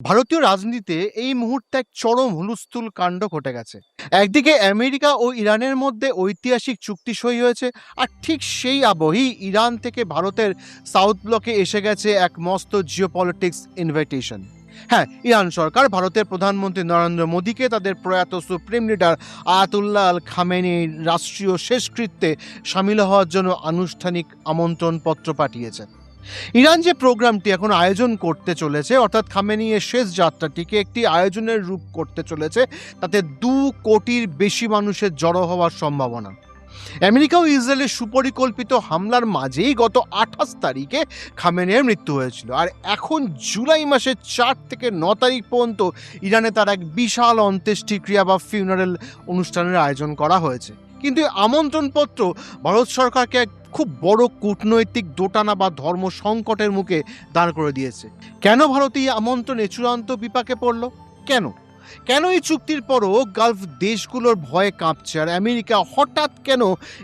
ভারতীয় রাজনীতিতে এই মুহূর্তে এক চরম হুলস্থুল কাণ্ড ঘটে গেছে। একদিকে আমেরিকা ও ইরানের মধ্যে ঐতিহাসিক চুক্তি সই হয়েছে, আর ঠিক সেই আবহেই ইরান থেকে ভারতের সাউথ ব্লকে এসে গেছে এক মস্ত জিওপলিটিক্স ইনভাইটেশন। হ্যাঁ, ইরান সরকার ভারতের প্রধানমন্ত্রী নরেন্দ্র মোদীকে তাদের প্রয়াত সুপ্রিম লিডার আয়াতুল্লাহ আল খামেনির রাষ্ট্রীয় শেষকৃত্যে সামিল হওয়ার জন্য আনুষ্ঠানিক আমন্ত্রণপত্র পাঠিয়েছে। ইরান যে প্রোগ্রামটি এখন আয়োজন করতে চলেছে, অর্থাৎ খামেনির শেষ যাত্রাটিকে একটি আয়োজনের রূপ করতে চলেছে, তাতে 2 কোটির বেশি মানুষের জড়ো হওয়ার সম্ভাবনা। আমেরিকা ও ইসরায়েলের সুপরিকল্পিত হামলার মাঝেই গত 28 তারিখে খামেনির মৃত্যু হয়েছিল, আর এখন জুলাই মাসের 4 থেকে 9 তারিখ পর্যন্ত ইরানে তার এক বিশাল অন্ত্যেষ্টিক্রিয়া বা ফিউনারেল অনুষ্ঠানের আয়োজন করা হয়েছে। কিন্তু এই আমন্ত্রণপত্র ভারত সরকারকে এক খুব বড় কূটনৈতিক দোটানা বা ধর্ম সংকটের মুখে দাঁড় করে দিয়েছে। কেন ভারত এই আমন্ত্রণে চূড়ান্ত বিপাকে পড়ল? কেন কেন এই চুক্তির পরও গালফ দেশগুলোর ভয়ে কাঁপছে, আর আমেরিকা হঠাৎ কেন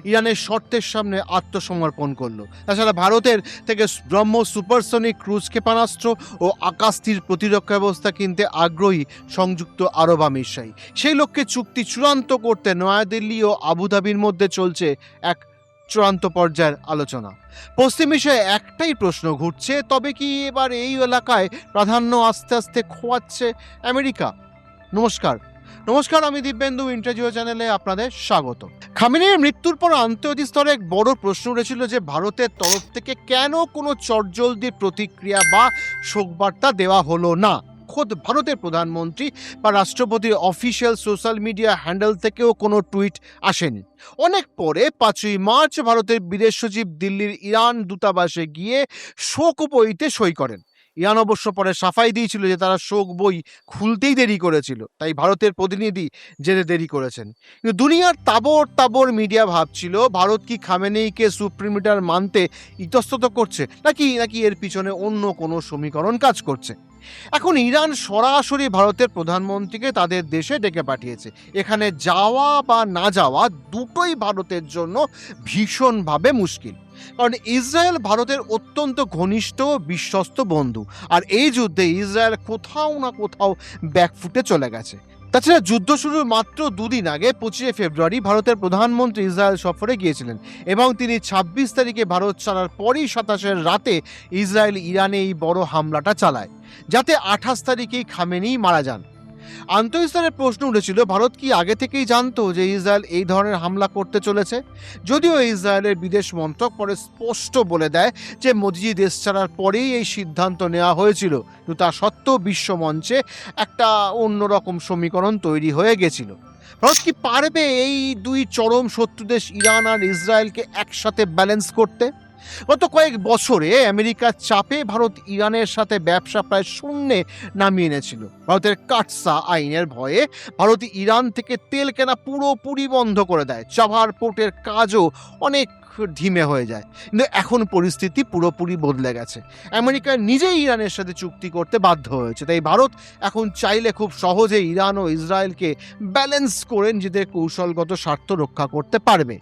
ইরানের শর্তের সামনে আত্মসমর্পণ করলো? তাছাড়া ভারতের থেকে ব্রহ্মোস সুপারসনিক ক্রুজ ক্ষেপণাস্ত্র ও আকাশতীর প্রতিরক্ষা ব্যবস্থা কিনতে আগ্রহী সংযুক্ত আরব আমিরশাহী। সেই লক্ষ্যে চুক্তি চূড়ান্ত করতে নয়াদিল্লি ও আবুধাবির মধ্যে চলছে এক চূড়ান্ত পর্যায়ের আলোচনা। পশ্চিম এশিয়ায় একটাই প্রশ্ন ঘুরছে, তবে কি এবার এই এলাকায় প্রাধান্য আস্তে আস্তে খোয়াচ্ছে আমেরিকা? নমস্কার, আমি দিব্যেন্দু, ইন্টারভিউ চ্যানেলে আপনাদের স্বাগত। খামেনির মৃত্যুর পর আন্তর্জাতিক স্তরে এক বড় প্রশ্ন উঠেছিল যে ভারতের তরফ থেকে কেন কোনো চটজলদি প্রতিক্রিয়া বা শোকবার্তা দেওয়া হলো না। খোদ ভারতের প্রধানমন্ত্রী বা রাষ্ট্রপতির অফিসিয়াল সোশ্যাল মিডিয়া হ্যান্ডেল থেকেও কোনো টুইট আসেনি। অনেক পরে 5ই মার্চ ভারতের বিদেশ সচিব দিল্লির ইরান দূতাবাসে গিয়ে শোক বইতে সই করেন। ইরান অবশ্য পরে সাফাই দিয়েছিল যে তারা শোক বই খুলতেই দেরি করেছিল, তাই ভারতের প্রতিনিধি যেতে দেরি করেছেন। কিন্তু দুনিয়ার তাবর মিডিয়া ভাবছিল ভারত কি খামেনেইকে সুপ্রিম লিডার মানতে ইতস্তত করছে, নাকি এর পিছনে অন্য কোনো সমীকরণ কাজ করছে। এখন ইরান সরাসরি ভারতের প্রধানমন্ত্রীকে তাদের দেশে ডেকে পাঠিয়েছে। এখানে যাওয়া বা না যাওয়া দুটোই ভারতের জন্য ভীষণভাবে মুশকিল, কারণ ইসরায়েল ভারতের অত্যন্ত ঘনিষ্ঠ বিশ্বস্ত বন্ধু, আর এই যুদ্ধে ইসরায়েল কোথাও না কোথাও ব্যাকফুটে চলে গেছে। তাছাড়া যুদ্ধ শুরুর মাত্র 2 দিন আগে 25শে ফেব্রুয়ারি ভারতের প্রধানমন্ত্রী ইসরায়েল সফরে গিয়েছিলেন, এবং তিনি 26 তারিখে ভারত ছাড়ার পরই 27-এর রাতে ইসরায়েল ইরানে এই বড় হামলাটা চালায়, যাতে 28 তারিখেই খামেনি মারা যান। আন্তঃস্তরের প্রশ্ন উঠেছিল, ভারত কি আগে থেকেই জানতো যে ইসরায়েল এই ধরনের হামলা করতে চলেছে? যদিও ইসরায়েলের বিদেশ মন্ত্রক পরে স্পষ্ট বলে দেয় যে মোদিজি দেশ ছাড়ার পরেই এই সিদ্ধান্ত নেওয়া হয়েছিল, কিন্তু তা সত্ত্বেও বিশ্বমঞ্চে একটা অন্যরকম সমীকরণ তৈরি হয়ে গেছিল। ভারত কি পারবে এই 2 চরম শত্রু দেশ ইরান আর ইসরায়েলকে একসাথে ব্যালেন্স করতে? গত কয়েক বছরে আমেরিকার চাপে ভারত ইরানের সাথে ব্যবসা প্রায় শূন্যে নামিয়ে এনেছিল। ভারতের কাটসা আইনের ভয়ে ভারত ইরান থেকে তেল কেনা পুরোপুরি বন্ধ করে দেয়। চাভার পোর্টের কাজও অনেক ধিমে হয়ে যায়। কিন্তু এখন পরিস্থিতি পুরোপুরি বদলে গেছে। আমেরিকা নিজেই ইরানের সাথে চুক্তি করতে বাধ্য হয়েছে, তাই ভারত এখন চাইলে খুব সহজে ইরান ও ইসরায়েলকে ব্যালেন্স করে নিজেদের কৌশলগত স্বার্থ রক্ষা করতে পারবে।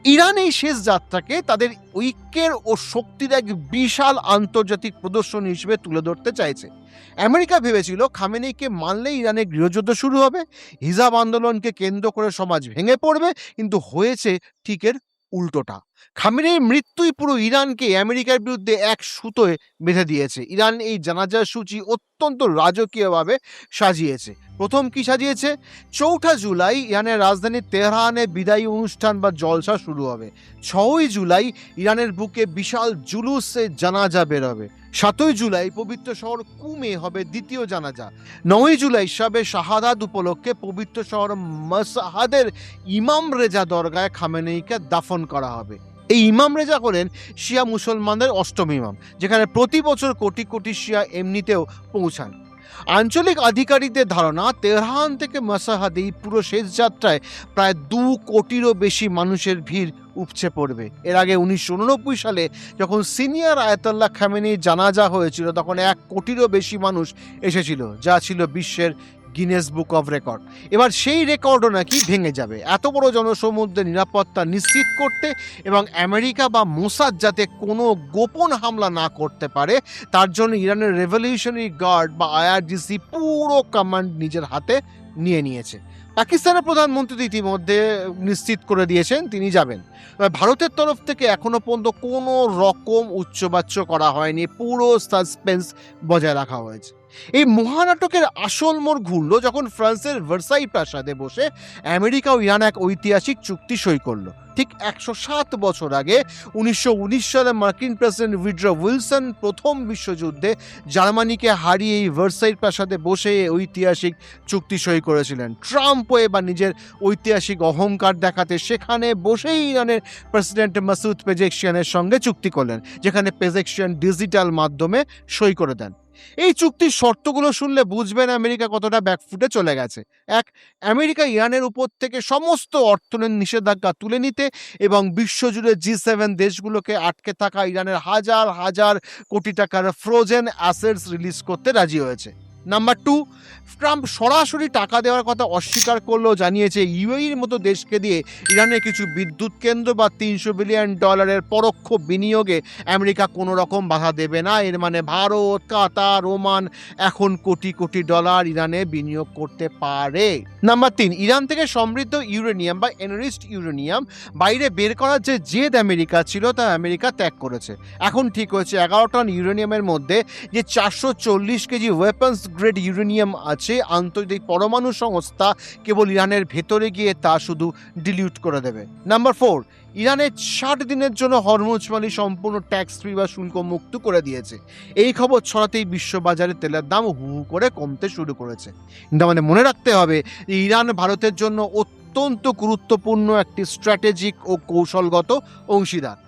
ইরান এই শেষ যাত্রাকে তাদের ঐক্যের ও শক্তির এক বিশাল আন্তর্জাতিক প্রদর্শন হিসেবে তুলে ধরতে চাইছে। আমেরিকা ভেবেছিল খামেনেইকে মানলে ইরানে গৃহযুদ্ধ শুরু হবে, হিজাব আন্দোলনকে কেন্দ্র করে সমাজ ভেঙে পড়বে, কিন্তু হয়েছে ঠিক এর উল্টোটা। খামেনেইর মৃত্যুই পুরো ইরানকে আমেরিকার বিরুদ্ধে এক সুতোয় বেঁধে দিয়েছে। ইরান এই জানাজার সূচি অত্যন্ত রাজকীয়ভাবে সাজিয়েছে। প্রথম কি সাজিয়েছে? 4 জুলাই ইরানের রাজধানী তেহরানে বিদায়ী অনুষ্ঠান বা জলসা শুরু হবে। 6 জুলাই ইরানের বুকে বিশাল জুলুসে জানাজা বেরোবে। 7 জুলাই পবিত্র শহর কুমে হবে দ্বিতীয় জানাজা। 9 জুলাই শবে শাহাদাত উপলক্ষে পবিত্র শহর মাসহাদের ইমাম রেজা দরগায় খামেনেইকে দাফন করা হবে। এই ইমাম রেজা হলেন শিয়া মুসলমানদের 8ম ইমাম, যেখানে প্রতি বছর কোটি কোটি শিয়া এমনিতেও পৌঁছান। আঞ্চলিক আধিকারিকদের ধারণা, তেহরান থেকে মাসাহাদ এই পুরো শেষ যাত্রায় প্রায় 2 কোটিরও বেশি মানুষের ভিড় উপচে পড়বে। এর আগে 1989 সালে যখন সিনিয়র আয়াতুল্লাহ খামেনির জানাজা হয়েছিল, তখন 1 কোটিরও বেশি মানুষ এসেছিল, যা ছিল বিশ্বের গিনেস বুক অফ রেকর্ড। এবার সেই রেকর্ডও নাকি ভেঙে যাবে। এত বড় জনসমুদ্রের নিরাপত্তা নিশ্চিত করতে এবং আমেরিকা বা মোসাদ যাতে কোনো গোপন হামলা না করতে পারে তার জন্য ইরানের রেভলিউশনারি গার্ড বা আইআরজিসি পুরো কমান্ড নিজের হাতে নিয়ে নিয়েছে। পাকিস্তানের প্রধানমন্ত্রী ইতিমধ্যে নিশ্চিত করে দিয়েছেন তিনি যাবেন। ভারতের তরফ থেকে এখনো পর্যন্ত কোনো রকম উচ্চবাচ্য করা হয়নি, পুরো সাসপেন্স বজায় রাখা হয়েছে। এই মহানাটকের আসল মোড় ঘুরল যখন ফ্রান্সের ভার্সাই প্রাসাদে বসে আমেরিকা ও ইরান এক ঐতিহাসিক চুক্তি সই করলো। ঠিক 107 বছর আগে 1919 সালে মার্কিন প্রেসিডেন্ট উইড্রো উইলসন প্রথম বিশ্বযুদ্ধে জার্মানিকে হারিয়ে এই ভার্সাই প্রাসাদে বসে ঐতিহাসিক চুক্তি সই করেছিলেন। ট্রাম্পও এবার নিজের ঐতিহাসিক অহংকার দেখাতে সেখানে বসেই ইরানের প্রেসিডেন্ট মাসুদ পেজেকশিয়ানের সঙ্গে চুক্তি করলেন, যেখানে পেজেকশিয়ান ডিজিটাল মাধ্যমে সই করে দেন। এই চুক্তির শর্তগুলো শুনলে বুঝবেন আমেরিকা কতটা ব্যাকফুটে চলে গেছে। এক, আমেরিকা ইরানের উপর থেকে সমস্ত অর্থনৈতিক নিষেধাজ্ঞা তুলে নিতে এবং বিশ্বজুড়ে G7 দেশগুলোকে আটকে থাকা ইরানের হাজার হাজার কোটি টাকার ফ্রোজেন অ্যাসেটস রিলিজ করতে রাজি হয়েছে। নাম্বার 2, ট্রাম্প সরাসরি টাকা দেওয়ার কথা অস্বীকার করলেও জানিয়েছে ইউএইর মতো দেশকে দিয়ে ইরানের কিছু বিদ্যুৎ কেন্দ্র বা $300 বিলিয়ন পরোক্ষ বিনিয়োগে আমেরিকা কোনো রকম বাধা দেবে না। এর মানে ভারত, কাতার, ওমান এখন কোটি কোটি ডলার ইরানে বিনিয়োগ করতে পারে। নাম্বার 3, ইরান থেকে সমৃদ্ধ ইউরেনিয়াম বা এনরিচড ইউরেনিয়াম বাইরে বের করার যে জেদ আমেরিকা ছিল তা আমেরিকা ত্যাগ করেছে। এখন ঠিক হয়েছে 11 টন ইউরেনিয়ামের মধ্যে যে 440 কেজি ওয়েপন্স গ্রেড ইউরেনিয়াম আছে, আন্তর্জাতিক পরমাণু সংস্থা কেবল ইরানের ভেতরে গিয়ে তা শুধু ডিলিউট করে দেবে। নাম্বার 4, ইরানের 60 দিনের জন্য হরমুজ পানি সম্পূর্ণ ট্যাক্স ফ্রি বা শুল্ক মুক্ত করে দিয়েছে। এই খবর ছড়াতেই বিশ্ববাজারে তেলের দাম হু হু করে কমতে শুরু করেছে। কিন্তু আমাদের মনে রাখতে হবে ইরান ভারতের জন্য অত্যন্ত গুরুত্বপূর্ণ একটি স্ট্র্যাটেজিক ও কৌশলগত অংশীদার।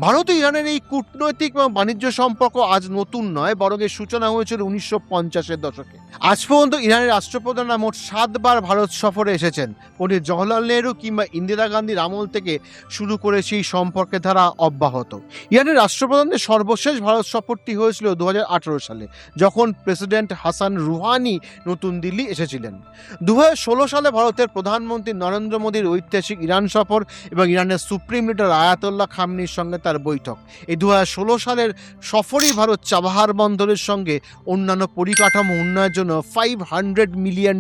ভারত ও ইরানের এই কূটনৈতিক এবং বাণিজ্য সম্পর্ক আজ নতুন নয়, বরং এর সূচনা হয়েছিল 1950-এর দশকে। আজ পর্যন্ত ইরানের রাষ্ট্রপ্রধানরা মোট 7 বার ভারত সফরে এসেছেন। পণ্ডিত জওহরলাল নেহরু কিংবা ইন্দিরা গান্ধীর আমল থেকে শুরু করে সেই সম্পর্কের ধারা অব্যাহত। ইরানের রাষ্ট্রপ্রধানদের সর্বশেষ ভারত সফরটি হয়েছিল 2018 সালে, যখন প্রেসিডেন্ট হাসান রুহানি নতুন দিল্লি এসেছিলেন। 2016 সালে ভারতের প্রধানমন্ত্রী নরেন্দ্র মোদীর ঐতিহাসিক ইরান সফর এবং ইরানের সুপ্রিম লিডার আয়াতুল্লাহ খামেনির সঙ্গে তার বৈঠক। এই 2016 সালের সফরই ভারত চাবাহার বন্দরের সঙ্গে অন্যান্য পরিকাঠামো উন্নয়নের জন্য $500 মিলিয়ন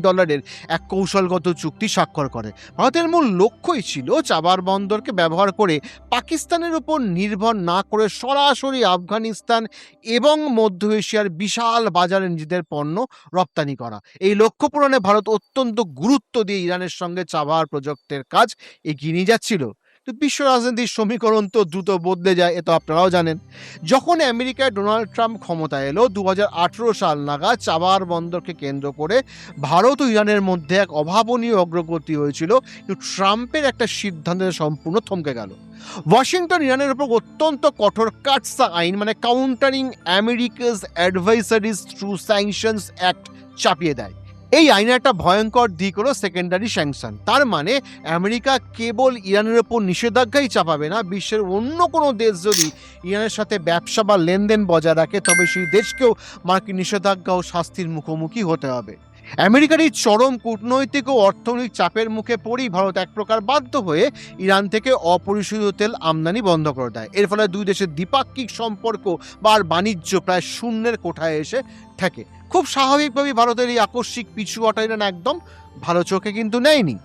এক কৌশলগত চুক্তি স্বাক্ষর করে। ভারতের মূল লক্ষ্যই ছিল চাবাহার বন্দরকে ব্যবহার করে পাকিস্তানের উপর নির্ভর না করে সরাসরি আফগানিস্তান এবং মধ্য এশিয়ার বিশাল বাজারে নিজেদের পণ্য রপ্তানি করা। এই লক্ষ্য পূরণে ভারত অত্যন্ত গুরুত্ব দিয়ে ইরানের সঙ্গে চাবাহার প্রজেক্টের কাজ এগিয়ে নিয়ে যাচ্ছিল। তো বিশ্ব রাজনীতির সমীকরণ তো দ্রুত বদলে যায়, এ তো আপনারাও জানেন। যখন আমেরিকায় ডোনাল্ড ট্রাম্প ক্ষমতায় এলো 2018 সাল নাগাদ চাবাহার বন্দরকে কেন্দ্র করে ভারত ও ইরানের মধ্যে এক অভাবনীয় অগ্রগতি হয়েছিল, কিন্তু ট্রাম্পের একটা সিদ্ধান্তে সম্পূর্ণ থমকে গেল। ওয়াশিংটন ইরানের উপর অত্যন্ত কঠোর কাটসা আইন মানে countering America's adversaries through sanctions act চাপিয়ে দেয়। এই আইনের একটা ভয়ঙ্কর দিক হলো সেকেন্ডারি স্যাংশন। তার মানে আমেরিকা কেবল ইরানের ওপর নিষেধাজ্ঞাই চাপাবে না, বিশ্বের অন্য কোনো দেশ যদি ইরানের সাথে ব্যবসা বা লেনদেন বজায় রাখে তবে সেই দেশকেও মার্কিন নিষেধাজ্ঞা ও শাস্তির মুখোমুখি হতে হবে। আমেরিকার এই চরম কূটনৈতিক ও অর্থনৈতিক চাপের মুখে পড়েই ভারত এক প্রকার বাধ্য হয়ে ইরান থেকে অপরিশোধিত তেল আমদানি বন্ধ করে দেয়। এর ফলে দুই দেশের দ্বিপাক্ষিক সম্পর্ক বা বাণিজ্য প্রায় শূন্যের কোঠায় এসে ঠেকে। খুব স্বাভাবিকভাবেই ভারতের এই আকস্মিক পিছু হটা ইরান একদম ভালো চোখে কিন্তু নেয়নি।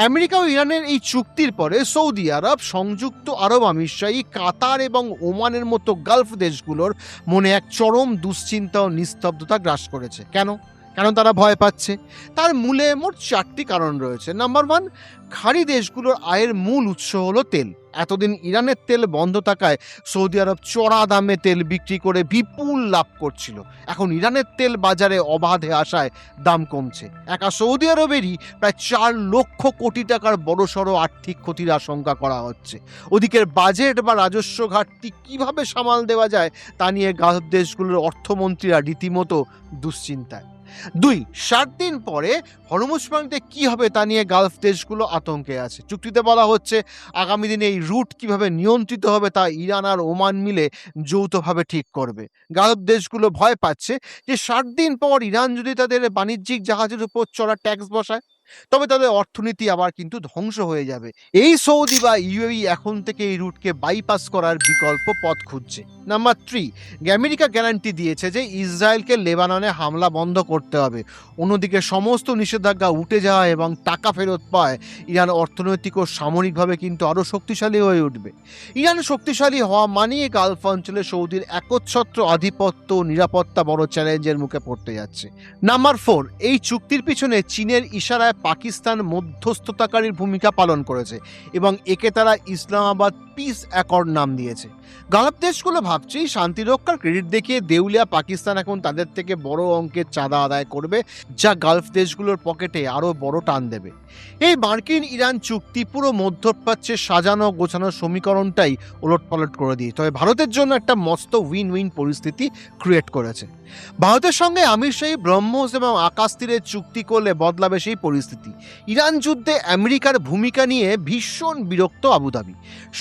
আমেরিকা ও ইরানের এই চুক্তির পরে সৌদি আরব, সংযুক্ত আরব আমিরশাহী, কাতার এবং ওমানের মতো গালফ দেশগুলোর মনে এক চরম দুশ্চিন্তা ও নিস্তব্ধতা গ্রাস করেছে। কেন তারা ভয় পাচ্ছে? তার মূলে মোট 4টি কারণ রয়েছে। নাম্বার 1, খাড়ি দেশগুলোর আয়ের মূল উৎস হলো তেল। এতদিন ইরানের তেল বন্ধ থাকায় সৌদি আরব চড়া দামে তেল বিক্রি করে বিপুল লাভ করছিল। এখন ইরানের তেল বাজারে অবাধে আসায় দাম কমছে। একা সৌদি আরবেরই প্রায় 4 লক্ষ কোটি টাকার বড়সড় আর্থিক ক্ষতির আশঙ্কা করা হচ্ছে। ওদিকের বাজেট বা রাজস্ব ঘাটতি কিভাবে সামাল দেওয়া যায় তা নিয়ে গালফ দেশগুলোর অর্থমন্ত্রীরা রীতিমতো দুশ্চিন্তায়। 2, 7 দিন পরে হরমুজ প্রণালীতে কি হবে তা নিয়ে গালফ দেশগুলো আতঙ্কে আছে। চুক্তিতে বলা হচ্ছে আগামী দিনে এই রুট কিভাবে নিয়ন্ত্রিত হবে তা ইরান আর ওমান মিলে যৌথভাবে ঠিক করবে। গালফ দেশগুলো ভয় পাচ্ছে যে 7 দিন পর ইরান যদি তাদের বাণিজ্যিক জাহাজের উপর চড়া ট্যাক্স বসায়, তবে তাদের অর্থনীতি আবার কিন্তু ধ্বংস হয়ে যাবে। এই সৌদি বা ইউএই এখন থেকে এই রুটকে বাইপাস করার বিকল্প পথ খুঁজছে। নাম্বার 3, আমেরিকা গ্যারান্টি দিয়েছে যে ইসরায়েলকে লেবাননে হামলা বন্ধ করতে হবে। অন্যদিকে সমস্ত নিষেধাজ্ঞা উঠে যাওয়া এবং টাকা ফেরত পায় ইরান অর্থনৈতিক ও সামরিকভাবে কিন্তু আরও শক্তিশালী হয়ে উঠবে। ইরান শক্তিশালী হওয়া মানিয়ে গালফ অঞ্চলে সৌদির একচ্ছত্র আধিপত্য ও নিরাপত্তা বড় চ্যালেঞ্জের মুখে পড়তে যাচ্ছে। নাম্বার 4, এই চুক্তির পিছনে চীনের ইশারায় পাকিস্তান মধ্যস্থতাকারীর ভূমিকা পালন করেছে এবং একে তারা ইসলামাবাদ পিস অ্যাকর্ড নাম দিয়েছে। গালফ দেশগুলো ভাবছে শান্তি রক্ষার ক্রেডিট দেখিয়ে দেউলিয়া পাকিস্তান এখন তাদের থেকে বড় অঙ্কের চাঁদা আদায় করবে, যা গালফ দেশগুলোর পকেটে আরও বড় টান দেবে। এই মার্কিন ইরান চুক্তি পুরো মধ্যপ্রাচ্যের সাজানো গোছানো সমীকরণটাই ওলটপালট করে দিয়ে, তবে ভারতের জন্য একটা মস্ত উইন উইন পরিস্থিতি ক্রিয়েট করেছে। ভারতের সঙ্গে আমির শাহী ব্রহ্মোস এবং আকাশ তীরের চুক্তি করলে বদলাবে সেই পরিস্থিতি। ইরান যুদ্ধে আমেরিকার ভূমিকা নিয়ে ভীষণ বিরক্ত আবুধাবি।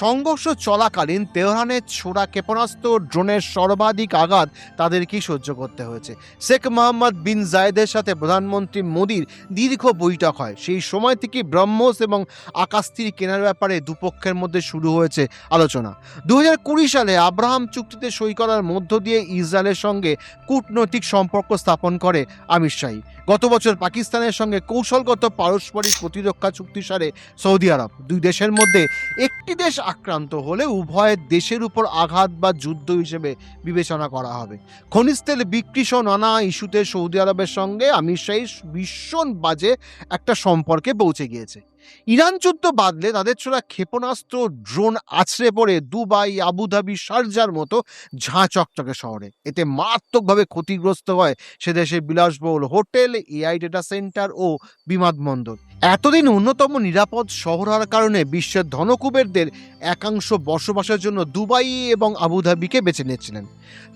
সংঘর্ষ চলাকালীন তেহরানের ছোড়া ক্ষেপণাস্ত্র ড্রোনের সর্বাধিক আঘাত তাদেরকেই সহ্য করতে হয়েছে। শেখ মোহাম্মদ বিন জায়েদের সাথে প্রধানমন্ত্রী মোদির দীর্ঘ বৈঠক হয়। সেই সময় থেকে ব্রহ্মোস এবং আকাশ তীর কেনার ব্যাপারে দুপক্ষের মধ্যে শুরু হয়েছে আলোচনা। 2020 সালে আব্রাহাম চুক্তিতে সই করার মধ্য দিয়ে ইসরায়েলের সঙ্গে কূটনৈতিক সম্পর্ক স্থাপন করে আমির শাহী। গত বছর পাকিস্তানের সঙ্গে কৌশলগত পারস্পরিক প্রতিরক্ষা চুক্তি সারে সৌদি আরব। দুই দেশের মধ্যে একটি দেশ আক্রান্ত হলে উভয় দেশের উপর আঘাত বা যুদ্ধ হিসেবে বিবেচনা করা হবে। খনিজ তেল বিক্রি সহ নানা ইস্যুতে সৌদি আরবের সঙ্গে আমির শাহী ভীষণ বাজে একটা সম্পর্কে পৌঁছে গিয়েছে। ইরান যুদ্ধ বাদলে তাদের ছোড়া ক্ষেপণাস্ত্র ড্রোন আছড়ে পড়ে দুবাই, আবুধাবি, শারজার মতো ঝাঁ চকচকে শহরে। এতে মারাত্মকভাবে ক্ষতিগ্রস্ত হয় সে দেশের বিলাসবহুল হোটেল, এআই ডেটা সেন্টার ও বিমানবন্দর। এতদিন অন্যতম নিরাপদ শহর হওয়ার কারণে বিশ্বের ধনকুবেরদের একাংশ বসবাসের জন্য দুবাই এবং আবুধাবিকে বেছে নিয়েছিলেন।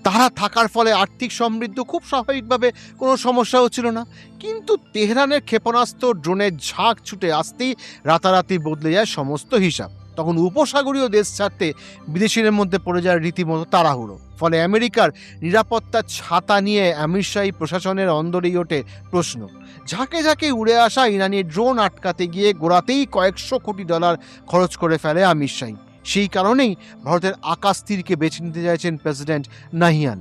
তারা থাকার ফলে আর্থিক সমৃদ্ধ খুব স্বাভাবিকভাবে কোনো সমস্যা হচ্ছিল না। কিন্তু তেহরানের ক্ষেপণাস্ত্র ড্রোনের ঝাঁক ছুটে আসতেই রাতারাতি বদলে যায় সমস্ত হিসাব। তখন উপসাগরীয় দেশ ছাড়তে বিদেশিদের মধ্যে পড়ে যায় রীতিমতো তাড়াহুড়ো। ফলে আমেরিকার নিরাপত্তার ছাতা নিয়ে আমির শাহী প্রশাসনের অন্দরেই ওঠে প্রশ্ন। ঝাঁকে ঝাঁকে উড়ে আসা ইরানি ড্রোন আটকাতে গিয়ে গোড়াতেই কয়েকশো কোটি ডলার খরচ করে ফেলে আমির শাহী। সেই কারণেই ভারতের আকাশ তীরকে বেছে নিতে চাইছেন প্রেসিডেন্ট নাহিয়ান।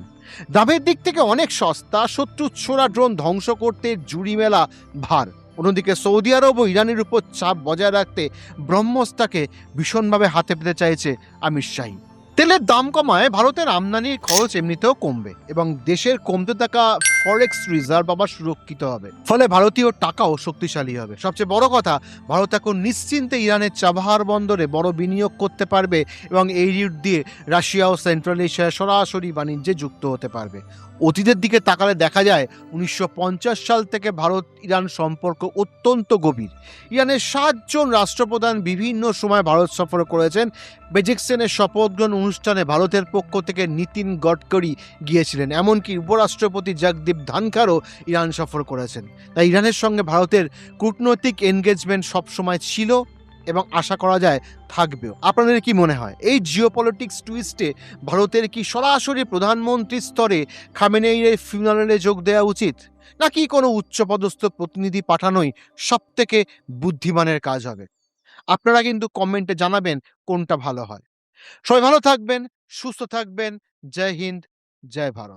দামের দিক থেকে অনেক সস্তা, শত্রু ছোড়া ড্রোন ধ্বংস করতে জুড়ি মেলা ভার। অন্যদিকে সৌদি আরব ও ইরানের উপর চাপ বজায় রাখতে ব্রহ্মোসটাকে ভীষণভাবে হাতে পেতে চাইছে আমির শাহী। তেলের দাম কমায় ভারতের আমদানির খরচ এমনিতেও কমবে এবং দেশের কমতে থাকা ফরেক্স রিজার্ভ আবার সুরক্ষিত হবে। ফলে ভারতীয় টাকাও শক্তিশালী হবে। সবচেয়ে বড় কথা, ভারত এখন নিশ্চিন্তে ইরানের চাবাহার বন্দরে বড় বিনিয়োগ করতে পারবে এবং এই রুট দিয়ে রাশিয়া ও সেন্ট্রাল এশিয়ায় সরাসরি বাণিজ্যে যুক্ত হতে পারবে। অতীতের দিকে তাকালে দেখা যায় 1950 সাল থেকে ভারত ইরান সম্পর্ক অত্যন্ত গভীর। ইরানের 7 জন রাষ্ট্রপ্রধান বিভিন্ন সময় ভারত সফর করেছেন। বেজিকসেনের শপথ গ্রহণ অনুষ্ঠানে ভারতের পক্ষ থেকে নীতিন গডকরি গিয়েছিলেন, এমনকি উপরাষ্ট্রপতি জগদীপ ধনখড়ও ইরান সফর করেছেন। তাই ইরানের সঙ্গে ভারতের কূটনৈতিক এনগেজমেন্ট সবসময় ছিল এবং আশা করা যায় থাকবেও। আপনাদের কি মনে হয় এই জিওপলিটিক্স টুইস্টে ভারতের কি সরাসরি প্রধানমন্ত্রী স্তরে খামেনেইর ফিউনারালে যোগ দেওয়া উচিত, নাকি কোনো উচ্চপদস্থ প্রতিনিধি পাঠানোই সবথেকে বুদ্ধিমানের কাজ হবে? আপনারা কিন্তু কমেন্টে জানাবেন কোনটা ভালো হয়। সবাই ভালো থাকবেন, সুস্থ থাকবেন। জয় হিন্দ, জয় ভারত।